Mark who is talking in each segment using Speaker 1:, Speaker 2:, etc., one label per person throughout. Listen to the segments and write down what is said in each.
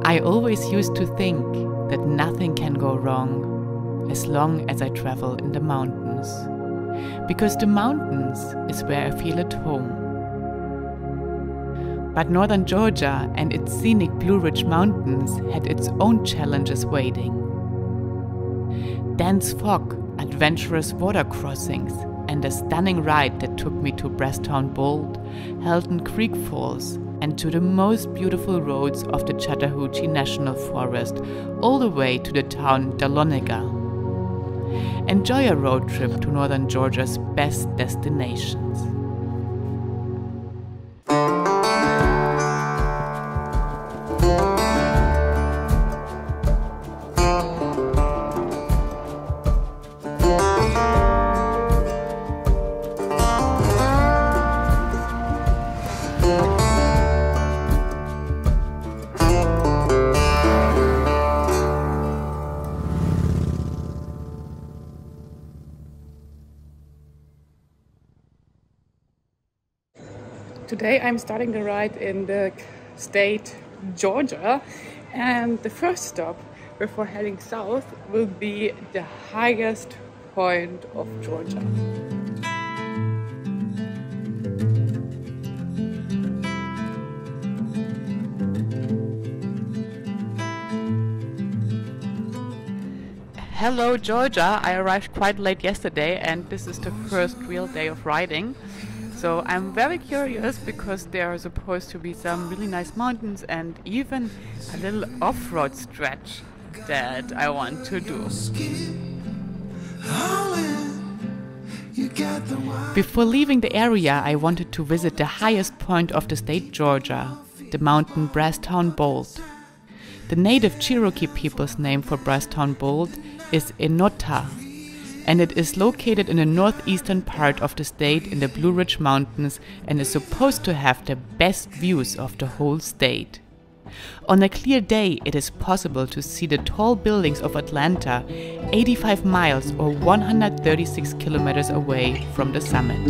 Speaker 1: I always used to think that nothing can go wrong as long as I travel in the mountains, because the mountains is where I feel at home. But northern Georgia and its scenic Blue Ridge Mountains had its own challenges waiting. Dense fog, adventurous water crossings, and a stunning ride that took me to Brasstown Bold, Halton Creek Falls, and to the most beautiful roads of the Chattahoochee National Forest, all the way to the town Dahlonega. Enjoy a road trip to northern Georgia's best destinations.
Speaker 2: Today I'm starting the ride in the state Georgia, and the first stop before heading south will be the highest point of Georgia.
Speaker 1: Hello Georgia! I arrived quite late yesterday and this is the first real day of riding. So I'm very curious because there are supposed to be some really nice mountains and even a little off-road stretch that I want to do. Before leaving the area, I wanted to visit the highest point of the state Georgia, the mountain Brasstown Bold. The native Cherokee people's name for Brasstown Bold is Enota, and it is located in the northeastern part of the state in the Blue Ridge Mountains and is supposed to have the best views of the whole state. On a clear day, it is possible to see the tall buildings of Atlanta 85 miles or 136 kilometers away from the summit.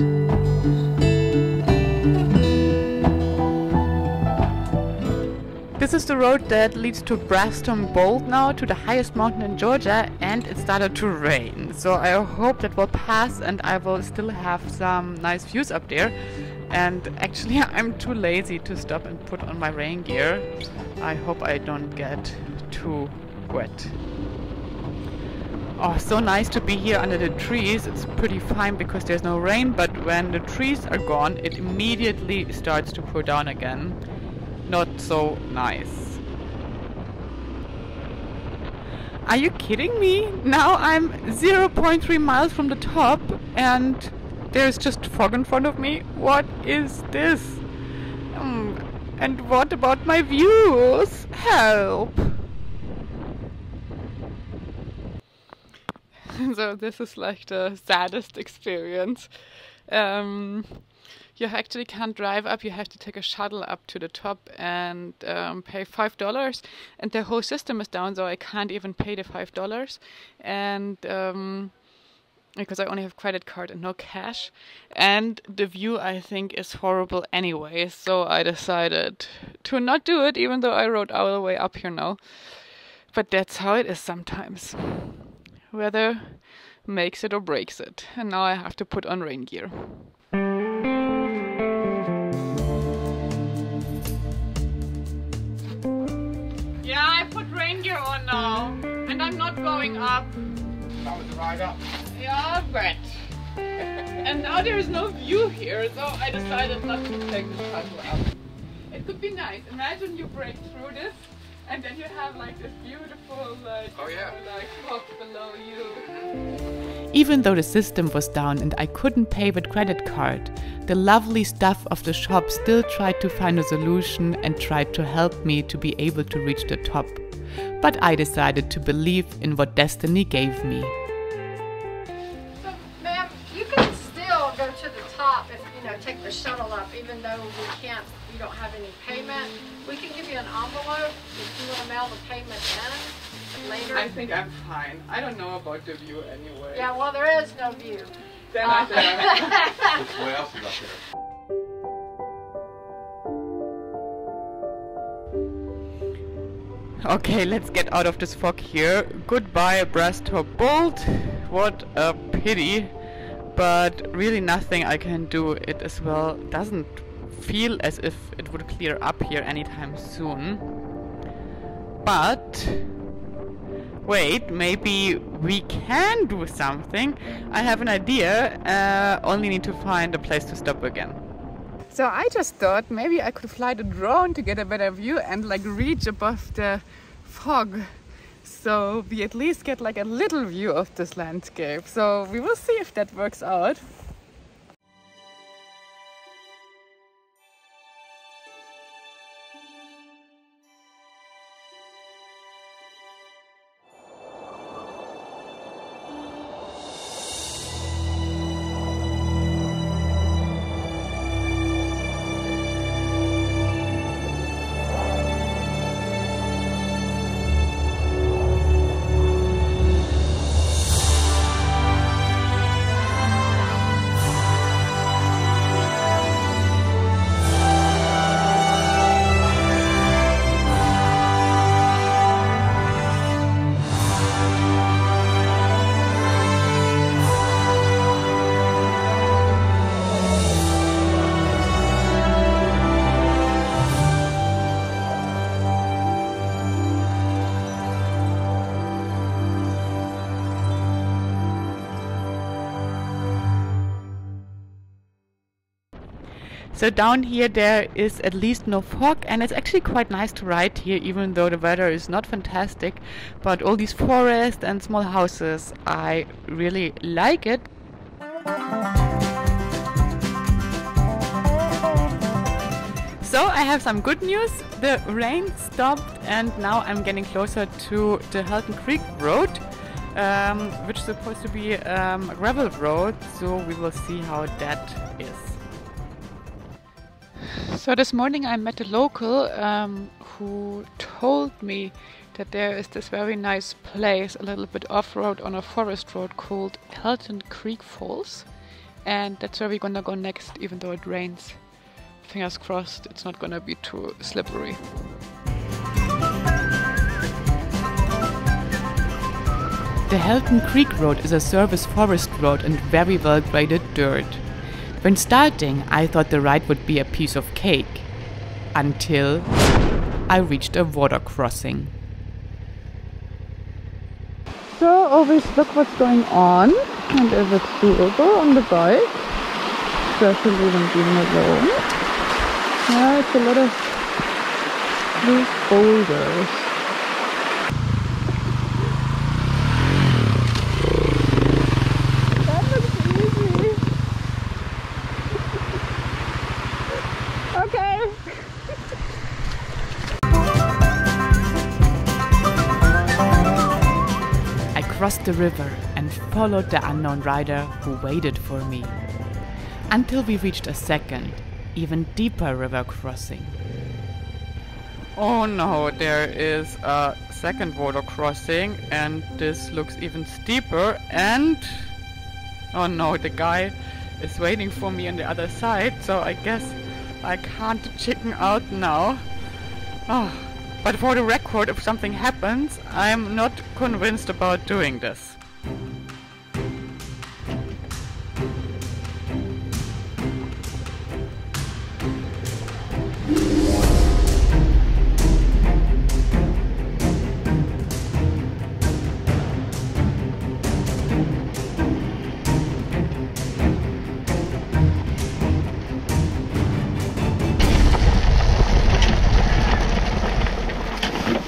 Speaker 1: This is the road that leads to Brasstown Bold now, to the highest mountain in Georgia, and it started to rain. So I hope that will pass and I will still have some nice views up there. And actually I'm too lazy to stop and put on my rain gear. I hope I don't get too wet. Oh, so nice to be here under the trees. It's pretty fine because there's no rain, but when the trees are gone, it immediately starts to pour down again. Not so nice. Are you kidding me? Now I'm 0.3 miles from the top and there's just fog in front of me. What is this? And what about my views? Help! So this is like the saddest experience. You actually can't drive up, you have to take a shuttle up to the top and pay $5, and the whole system is down, so I can't even pay the $5, and because I only have credit card and no cash, and the view I think is horrible anyway, so I decided to not do it, even though I rode all the way up here now. But that's how it is sometimes. Weather makes it or breaks it, and now I have to put on rain gear. Yeah, I put rain gear on now, and I'm not going up.
Speaker 3: That was the ride up.
Speaker 1: Yeah, but and now there is no view here, so I decided not to take the shuttle up. It could be nice. Imagine you break through this, and then you have like this beautiful like fog below you. Even though the system was down and I couldn't pay with credit card, the lovely staff of the shop still tried to find a solution and tried to help me to be able to reach the top. But I decided to believe in what destiny gave me.
Speaker 4: So, ma'am, you can still go to the top if take the shuttle up, even though you don't have any payment. We can give you an envelope if you want to mail the payment in later.
Speaker 1: I think I'm fine. I don't know about the view anyway.
Speaker 4: Yeah, well, there is no view.
Speaker 1: Then I
Speaker 3: What else is up there?
Speaker 1: Okay, let's get out of this fog here. Goodbye, Brastor Bolt. What a pity. But really nothing I can do. It as well doesn't feel as if it would clear up here anytime soon. But wait, maybe we can do something. I have an idea. Only need to find a place to stop again. So I just thought maybe I could fly the drone to get a better view and like reach above the fog. So we at least get like a little view of this landscape. So we will see if that works out. So down here there is at least no fog, and it's actually quite nice to ride here, even though the weather is not fantastic. But all these forests and small houses, I really like it. So I have some good news. The rain stopped and now I'm getting closer to the Halton Creek Road, which is supposed to be a gravel road, so we will see how that is. So this morning I met a local who told me that there is this very nice place a little bit off-road on a forest road called Halton Creek Falls, and that's where we're gonna go next, even though it rains. Fingers crossed it's not gonna be too slippery. The Halton Creek Road is a service forest road and very well graded dirt. When starting, I thought the ride would be a piece of cake, until I reached a water crossing. So always look what's going on, and if it's doable on the bike, especially when being alone. Yeah, it's a lot of loose boulders. That looks easy. Okay. I crossed the river and followed the unknown rider who waited for me, until we reached a second, even deeper river crossing. Oh no, there is a second water crossing, and this looks even steeper, and oh no, the guy is waiting for me on the other side, so I guess I can't chicken out now. Oh, but for the record, if something happens, I'm not convinced about doing this.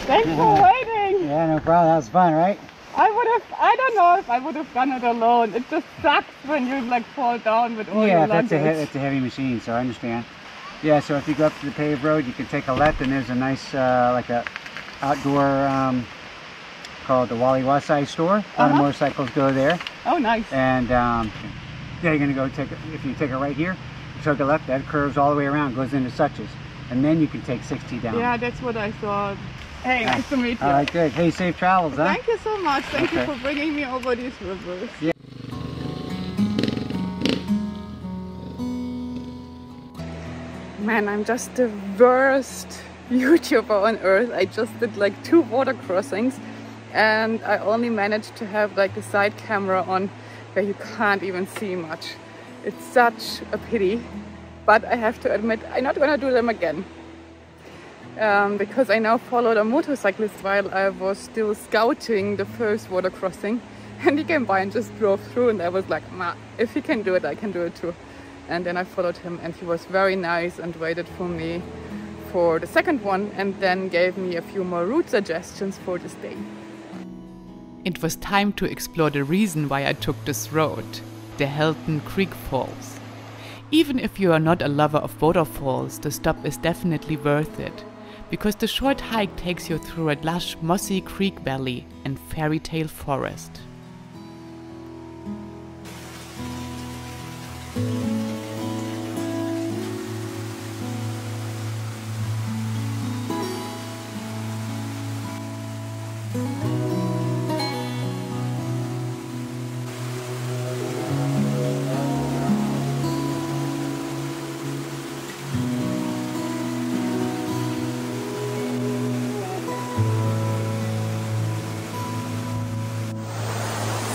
Speaker 1: Thanks for waiting!
Speaker 5: Yeah, no problem. That was fun, right?
Speaker 1: I don't know if I would have done it alone. It just sucks when you like fall down with all your luggage.
Speaker 5: Yeah, it's a heavy machine, so I understand. Yeah, so if you go up to the paved road, you can take a left, and there's a nice, like a outdoor, called the Wally Wasai store. A lot of motorcycles go there.
Speaker 1: Oh, nice.
Speaker 5: And yeah, you're gonna go take, if you take it right here, you take a left, that curves all the way around, goes into Suches. And then you can take 60 down.
Speaker 1: Yeah, that's what I thought. Hey, nice to meet you.
Speaker 5: All right, good. Hey, safe travels, huh?
Speaker 1: Thank you so much. Thank you for bringing me over these rivers.
Speaker 5: Yeah.
Speaker 2: Man, I'm just the worst YouTuber on earth. I just did like 2 water crossings and I only managed to have like a side camera on where you can't even see much. It's such a pity, but I have to admit I'm not gonna do them again. Because I now followed a motorcyclist while I was still scouting the first water crossing, and he came by and just drove through, and I was like, "Ma, if he can do it, I can do it too." And then I followed him, and he was very nice and waited for me for the second one, and then gave me a few more route suggestions for this day.
Speaker 1: It was time to explore the reason why I took this road, the Halton Creek Falls. Even if you are not a lover of waterfalls, the stop is definitely worth it, because the short hike takes you through a lush mossy creek valley and fairy tale forest.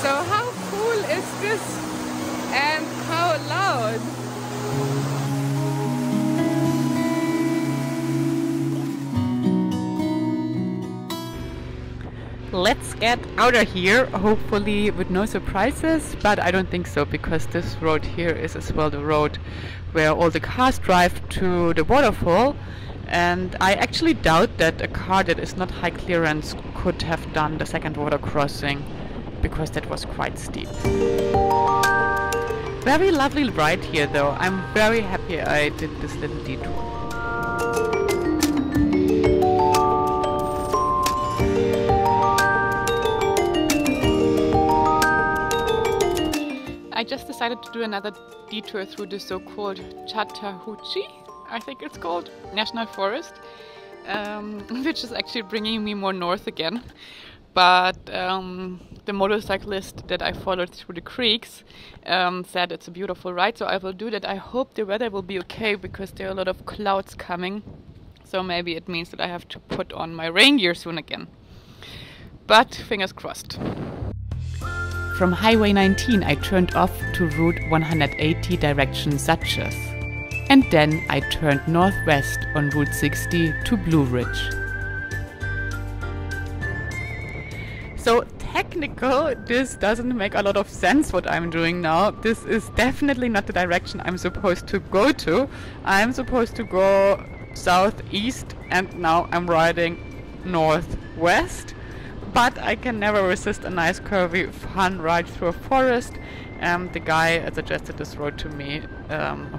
Speaker 2: So how cool is this and how loud?
Speaker 1: Let's get out of here, hopefully with no surprises, but I don't think so, because this road here is as well the road where all the cars drive to the waterfall, and I actually doubt that a car that is not high clearance could have done the second water crossing, because that was quite steep. Very lovely ride here though. I'm very happy I did this little detour. I just decided to do another detour through the so-called Chattahoochee, I think it's called, National Forest, which is actually bringing me more north again. But the motorcyclist that I followed through the creeks said it's a beautiful ride, so I will do that. I hope the weather will be okay, because there are a lot of clouds coming, so maybe it means that I have to put on my rain gear soon again. But fingers crossed. From Highway 19 I turned off to Route 180 direction Suches, and then I turned northwest on Route 60 to Blue Ridge. So technical, this doesn't make a lot of sense what I'm doing now. This is definitely not the direction I'm supposed to go to. I'm supposed to go southeast, and now I'm riding northwest. But I can never resist a nice curvy fun ride through a forest. The guy suggested this road to me,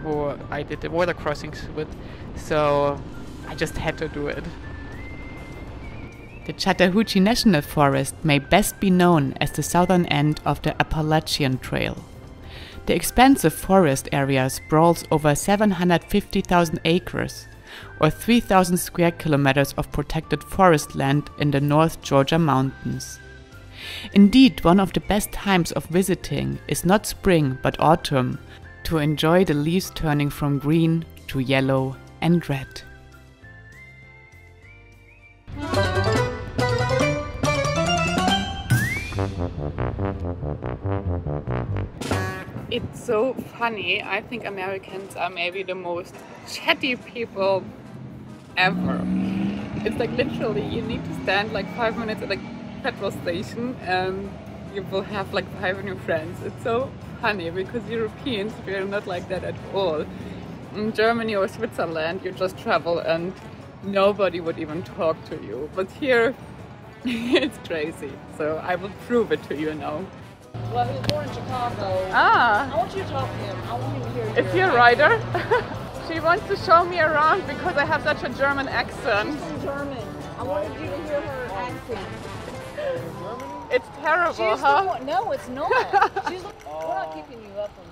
Speaker 1: who I did the water crossings with, so I just had to do it. The Chattahoochee National Forest may best be known as the southern end of the Appalachian Trail. The expansive forest area sprawls over 750,000 acres, or 3,000 square kilometers of protected forest land in the North Georgia mountains. Indeed, one of the best times of visiting is not spring but autumn, to enjoy the leaves turning from green to yellow and red.
Speaker 2: It's so funny. I think Americans are maybe the most chatty people ever. It's like literally you need to stand like 5 minutes at a petrol station and you will have like 5 new friends. It's so funny because Europeans, we are not like that at all. In Germany or Switzerland you just travel and nobody would even talk to you. But here it's crazy. So I will prove it to you now.
Speaker 6: Well, he was born in Chicago.
Speaker 2: Ah!
Speaker 6: I want you to talk to him. I want him to hear you.
Speaker 2: Is he a writer? She wants to show me around because I have such a German accent.
Speaker 6: She's from German. I wanted you to hear her accent.
Speaker 2: It's terrible,
Speaker 6: She's
Speaker 2: huh?
Speaker 6: the one. No, it's not. She's the, we're not keeping you up on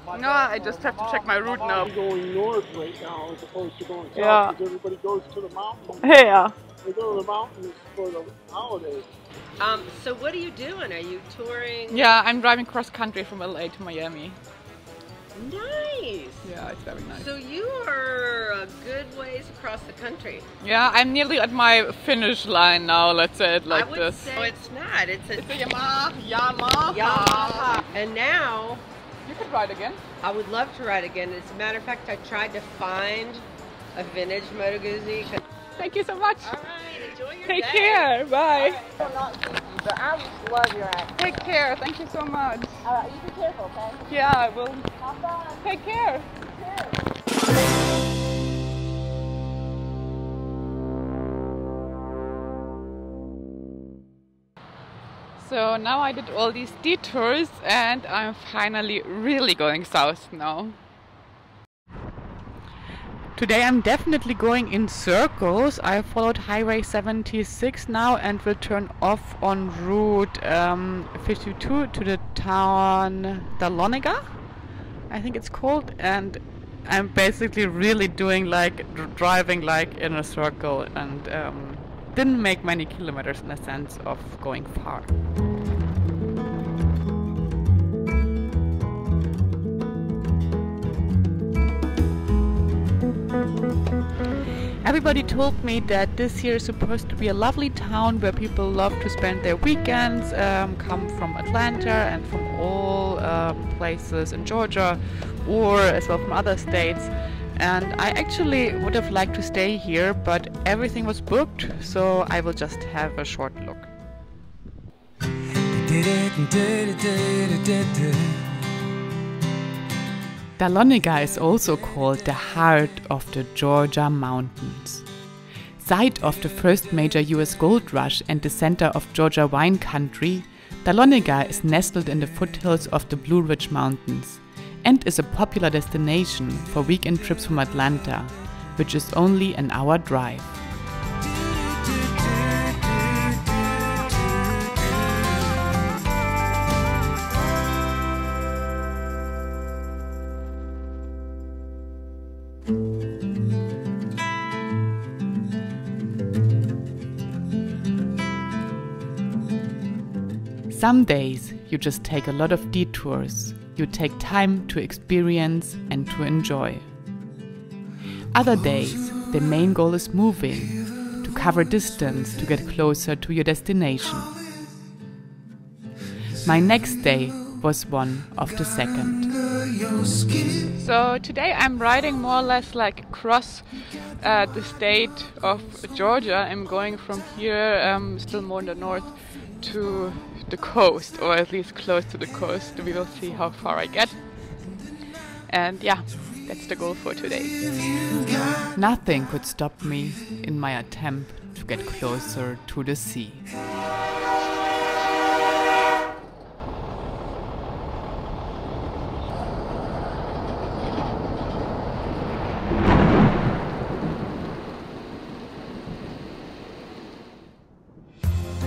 Speaker 6: anything.
Speaker 2: No, I just have to check my route now.
Speaker 7: I'm going north right now as opposed to going south,
Speaker 2: Yeah.
Speaker 7: because everybody goes to the mountains.
Speaker 2: Yeah.
Speaker 7: They go to the mountains for the holidays.
Speaker 8: So what are you doing? Are you touring?
Speaker 2: Yeah, I'm driving cross country from LA to Miami.
Speaker 8: Nice.
Speaker 2: Yeah, it's very nice.
Speaker 8: So you are a good ways across the country.
Speaker 2: Yeah, I'm nearly at my finish line now, let's say it like
Speaker 8: I would
Speaker 2: this.
Speaker 8: say it's not. It's a
Speaker 2: Yamaha.
Speaker 8: And now
Speaker 2: You could ride again.
Speaker 8: I would love to ride again. As a matter of fact, I tried to find a vintage Moto Guzzi.
Speaker 2: Thank you so much.
Speaker 8: All right, enjoy your
Speaker 2: Take
Speaker 8: day.
Speaker 2: care. Bye.
Speaker 6: But I love your act.
Speaker 2: Take care. Thank you so much.
Speaker 6: You be careful, okay?
Speaker 2: Yeah, I will. Take care. So now I did all these detours and I'm finally really going south now. Today I'm definitely going in circles. I followed Highway 76 now and will turn off on Route 52 to the town Dahlonega, I think it's called, and I'm basically really doing like driving like in a circle and didn't make many kilometers in a sense of going far. Everybody told me that this year is supposed to be a lovely town where people love to spend their weekends, come from Atlanta and from all places in Georgia or as well from other states. And I actually would have liked to stay here, but everything was booked, so I will just have a short look. Dahlonega is also called the heart of the Georgia mountains. Site of the first major US gold rush and the center of Georgia wine country, Dahlonega is nestled in the foothills of the Blue Ridge Mountains and is a popular destination for weekend trips from Atlanta, which is only an hour drive. Some days you just take a lot of detours. You take time to experience and to enjoy. Other days, the main goal is moving, to cover distance to get closer to your destination. My next day was one of the second. So today I'm riding more or less like across the state of Georgia. I'm going from here, still more in the north, to the coast, or at least close to the coast. We will see how far I get. And yeah, that's the goal for today. Nothing could stop me in my attempt to get closer to the sea.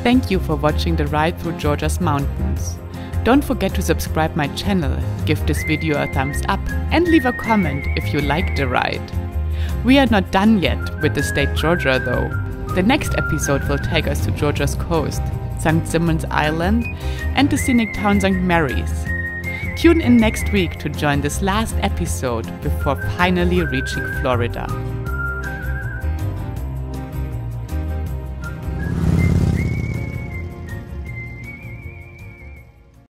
Speaker 2: Thank you for watching the ride through Georgia's mountains. Don't forget to subscribe my channel, give this video a thumbs up and leave a comment if you liked the ride. We are not done yet with the state Georgia though. The next episode will take us to Georgia's coast, St. Simons Island and the scenic town St. Mary's. Tune in next week to join this last episode before finally reaching Florida.